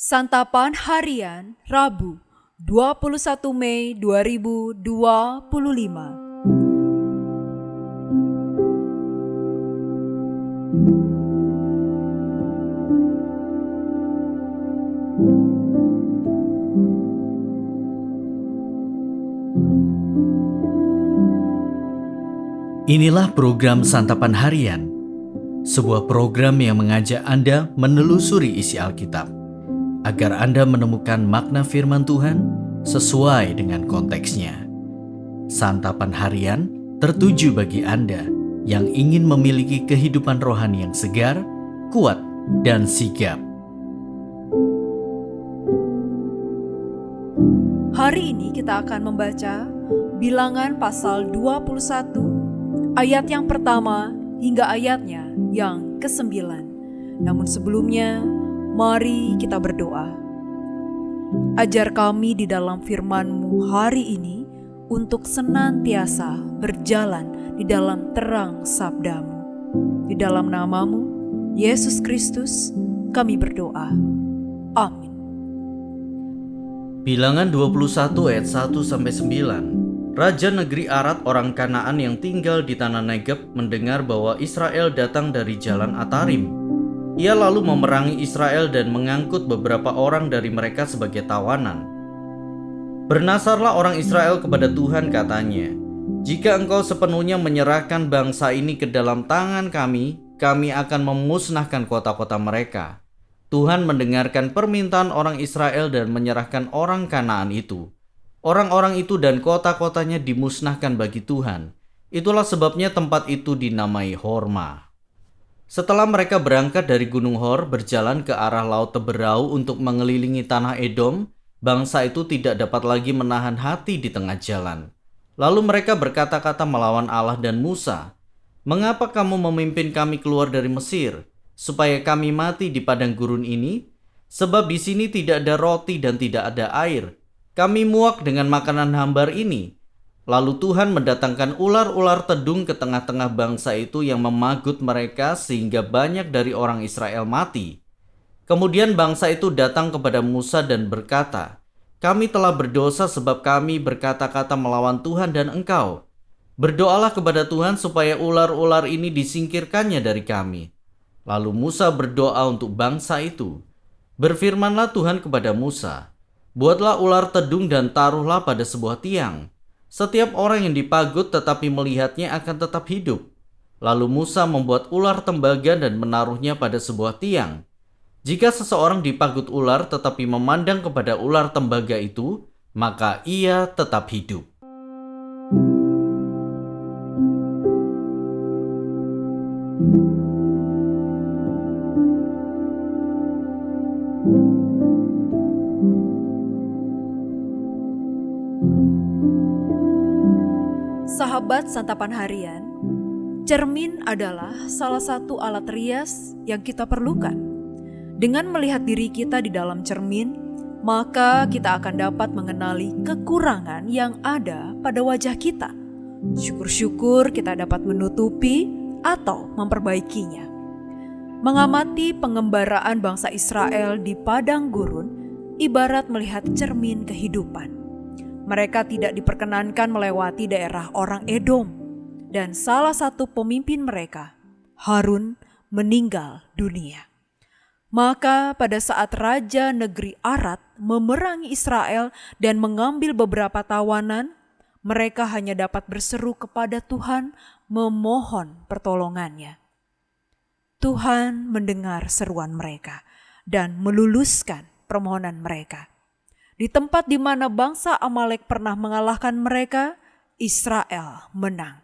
Santapan Harian Rabu 21 Mei 2025. Inilah program Santapan Harian, sebuah program yang mengajak Anda menelusuri isi Alkitab, agar Anda menemukan makna firman Tuhan sesuai dengan konteksnya. Santapan Harian tertuju bagi Anda yang ingin memiliki kehidupan rohani yang segar, kuat, dan sigap. Hari ini kita akan membaca Bilangan pasal 21 ayat yang pertama hingga ayatnya yang ke-9. Namun sebelumnya, mari kita berdoa. Ajar kami di dalam firman-Mu hari ini untuk senantiasa berjalan di dalam terang sabda-Mu. Di dalam nama-Mu, Yesus Kristus, kami berdoa. Amin. Bilangan 21 ayat 1-9. Raja negeri Arad orang Kanaan yang tinggal di tanah Negeb mendengar bahwa Israel datang dari jalan Atarim. Ia lalu memerangi Israel dan mengangkut beberapa orang dari mereka sebagai tawanan. Bernasarlah orang Israel kepada Tuhan, katanya, "Jika engkau sepenuhnya menyerahkan bangsa ini ke dalam tangan kami akan memusnahkan kota-kota mereka." Tuhan mendengarkan permintaan orang Israel dan menyerahkan orang Kanaan itu. Orang-orang itu dan kota-kotanya dimusnahkan bagi Tuhan. Itulah sebabnya tempat itu dinamai Horma. Setelah mereka berangkat dari Gunung Hor berjalan ke arah Laut Teberau untuk mengelilingi tanah Edom, bangsa itu tidak dapat lagi menahan hati di tengah jalan. Lalu mereka berkata-kata melawan Allah dan Musa, "Mengapa kamu memimpin kami keluar dari Mesir, supaya kami mati di padang gurun ini? Sebab di sini tidak ada roti dan tidak ada air. Kami muak dengan makanan hambar ini." Lalu Tuhan mendatangkan ular-ular tedung ke tengah-tengah bangsa itu yang memagut mereka sehingga banyak dari orang Israel mati. Kemudian bangsa itu datang kepada Musa dan berkata, "Kami telah berdosa sebab kami berkata-kata melawan Tuhan dan engkau. Berdoalah kepada Tuhan supaya ular-ular ini disingkirkannya dari kami." Lalu Musa berdoa untuk bangsa itu. Berfirmanlah Tuhan kepada Musa, "Buatlah ular tedung dan taruhlah pada sebuah tiang. Setiap orang yang dipagut tetapi melihatnya akan tetap hidup." Lalu Musa membuat ular tembaga dan menaruhnya pada sebuah tiang. Jika seseorang dipagut ular tetapi memandang kepada ular tembaga itu, maka ia tetap hidup. Sahabat Santapan Harian, cermin adalah salah satu alat rias yang kita perlukan. Dengan melihat diri kita di dalam cermin, maka kita akan dapat mengenali kekurangan yang ada pada wajah kita. Syukur-syukur kita dapat menutupi atau memperbaikinya. Mengamati pengembaraan bangsa Israel di padang gurun ibarat melihat cermin kehidupan. Mereka tidak diperkenankan melewati daerah orang Edom, dan salah satu pemimpin mereka, Harun, meninggal dunia. Maka pada saat Raja negeri Arad memerangi Israel dan mengambil beberapa tawanan, mereka hanya dapat berseru kepada Tuhan memohon pertolongannya. Tuhan mendengar seruan mereka dan meluluskan permohonan mereka. Di tempat di mana bangsa Amalek pernah mengalahkan mereka, Israel menang.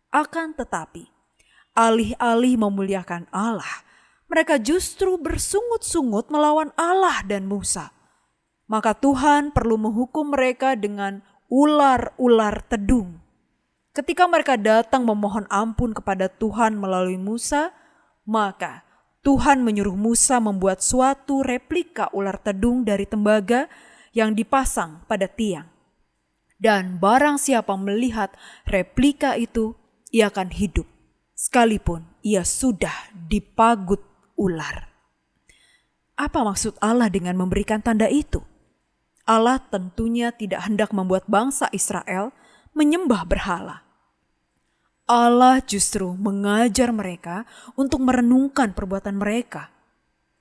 Akan tetapi, alih-alih memuliakan Allah, mereka justru bersungut-sungut melawan Allah dan Musa. Maka Tuhan perlu menghukum mereka dengan ular-ular tedung. Ketika mereka datang memohon ampun kepada Tuhan melalui Musa, maka Tuhan menyuruh Musa membuat suatu replika ular tedung dari tembaga yang dipasang pada tiang. Dan barang siapa melihat replika itu, ia akan hidup, sekalipun ia sudah dipagut ular. Apa maksud Allah dengan memberikan tanda itu? Allah tentunya tidak hendak membuat bangsa Israel menyembah berhala. Allah justru mengajar mereka untuk merenungkan perbuatan mereka.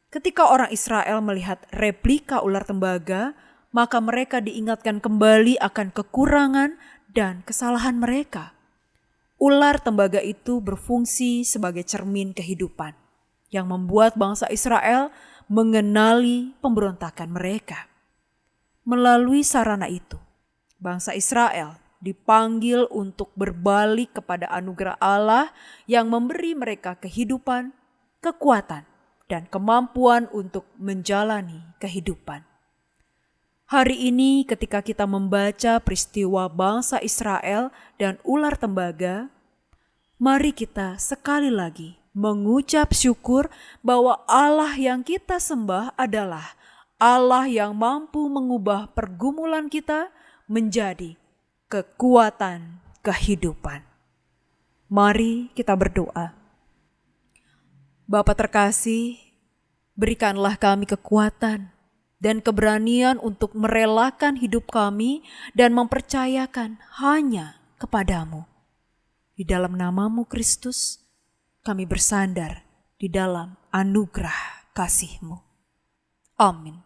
Ketika orang Israel melihat replika ular tembaga, maka mereka diingatkan kembali akan kekurangan dan kesalahan mereka. Ular tembaga itu berfungsi sebagai cermin kehidupan yang membuat bangsa Israel mengenali pemberontakan mereka. Melalui sarana itu, bangsa Israel dipanggil untuk berbalik kepada anugerah Allah yang memberi mereka kehidupan, kekuatan, dan kemampuan untuk menjalani kehidupan. Hari ini ketika kita membaca peristiwa bangsa Israel dan ular tembaga, mari kita sekali lagi mengucap syukur bahwa Allah yang kita sembah adalah Allah yang mampu mengubah pergumulan kita menjadi kekuatan kehidupan. Mari kita berdoa. Bapa terkasih, berikanlah kami kekuatan dan keberanian untuk merelakan hidup kami dan mempercayakan hanya kepadamu. Di dalam nama-Mu Kristus, kami bersandar di dalam anugerah kasih-Mu. Amin.